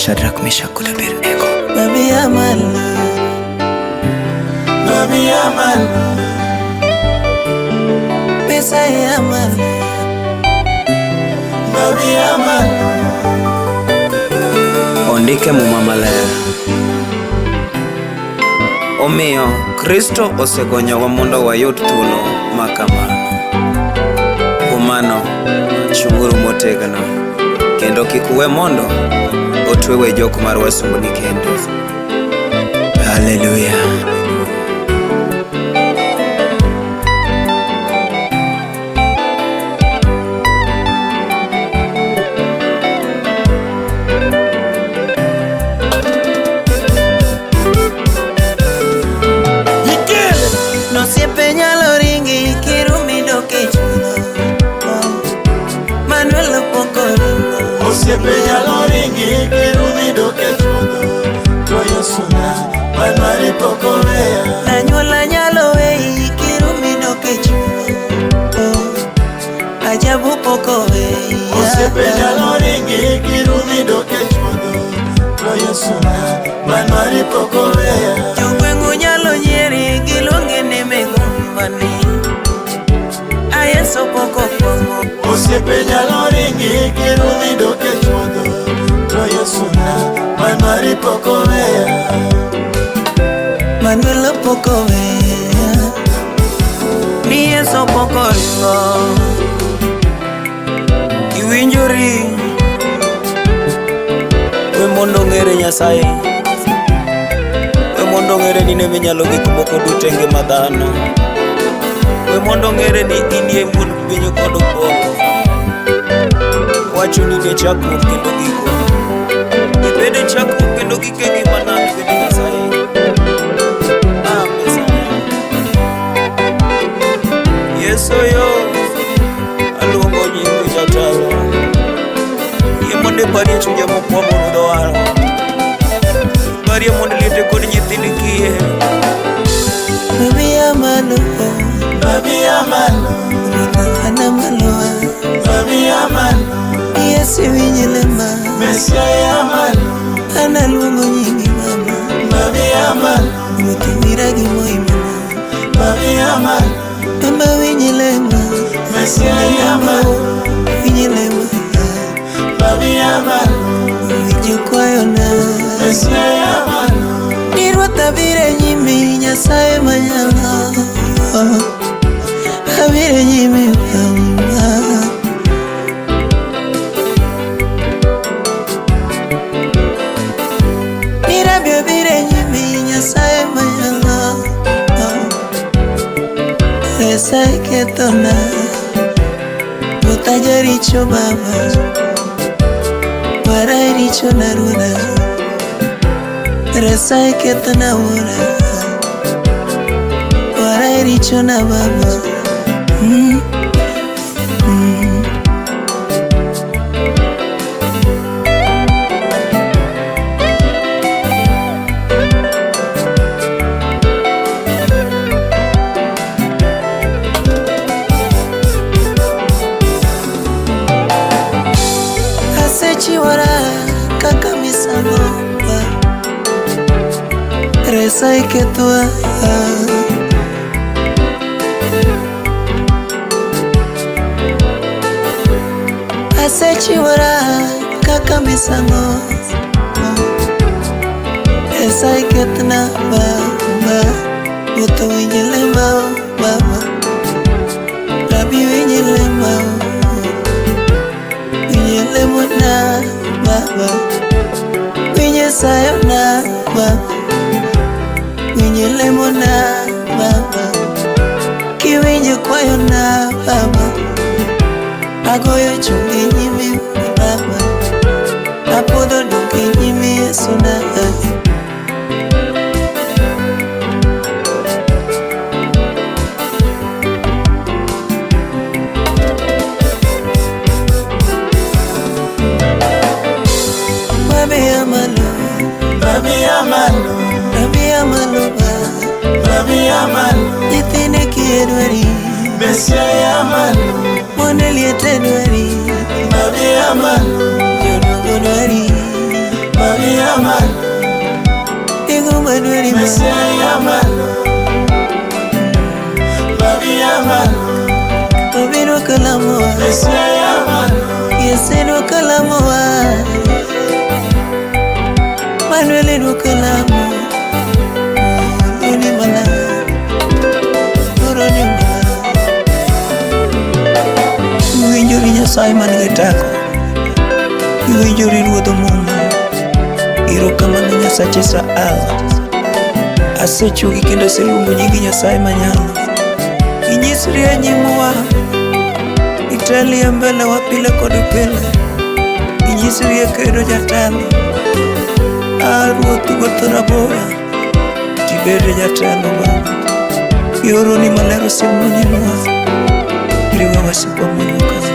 Shadrach, Meshach kod Abednego. Mami amalo, mami amalo, pesa amalo, mami amalo. Ondike Muma Maler. Omiyo Kristo osegonyowa mondo wayud thuolo makamano. Kuom mano, chunguru motegno, kendo kik uwe mondo otwewe jok mar wasumbni kendo. Haleluya. No siempre nyalo ringi kirumi doke chulo. Manuel poco ringo. No siempre nyalo ringi kirumi doke chulo. Toyo suna, Manuel poco vea. Anyuola nyalo wei kirumi doke chulo. Ajabu poco wei. No siempre nyalo ringi kirumi doke chulo. Toyo suna, Manuel poco vea. Jogwengu nyalo nyeri gilonge ne megombani. Ayeso poco poco. No siempre nyalo ringi kirumi doke chulo. Toyo suna, Manuel poco vea. Manuel poco vea. Ni eso poco ringo. Iwinjori we mondo ngere Nyasaye, we mondo ngere ni ne nyalo gik moko duto e ngima dhano, we mondo ngere ni inie mun piny kod poko. Wacho ni ne chakruok kendo giko, ibede chakruok kendo gike gima nani bende Nyasaye. Yeso yo aluongo nyingi jatelo, ye monde pari chunya mokwamo rudo waro, pari monde liete kod nyithindi kie. Mami amalo, Mami amalo, ana maloa, mami amalo, Yesu winyelema, Mesia amalo, ana luongo nyingi mama, mami amalo, mutimira gimoimana, mami amalo, mama winyelema, Mesia amalo, winyelema, mami amalo, wijukwayona, Mesia amalo. Nirwata bire nyimi Nyasaye manyala, abire nyimi mama. Nirabyo bire nyimi Nyasaye manyala, resa ketona, utajaricho baba, wararicho naruna. Resa ketona ora, wararicho na baba. Asechiwara kaka misango, resa ketwa. Asechiwara kaka misango, resa ketna baba. Buto winyelema baba, rabi winyelema, winyelemona baba, winyesayona baba, winyelemona baba, kiwinje kwayona baba, agoyo chungi nyimi baba, apodho dungi nyimi Yesu na Mami amalo, Mami amalo, mami amalo ba, mami amalo, itine kiedwari, Mesia amalo, moneliete dwari, mami amalo, jodongo dwari, mami Mesia malo, Maria malo, Obino kalamoa, Mesia malo, Yeseno kalamoa, Manuel no kalamo, Uni mala, Oroni mala. Uwinjori Nyasaye man gi tako, uwinjori Ruodh Muma. Erokamano Nyasache Saala, asechugi kendo aseluongo nyingi Nyasaye manyalo. Inyisri e nyimwa, itelie mbele wa pile kod pile. Inyisri e kedo jatelo, Ruoth Wuoth Rabora, tibede jatelo Baba. Ioroni maler osiemo nyinwa, riwa wasikwa manyuka.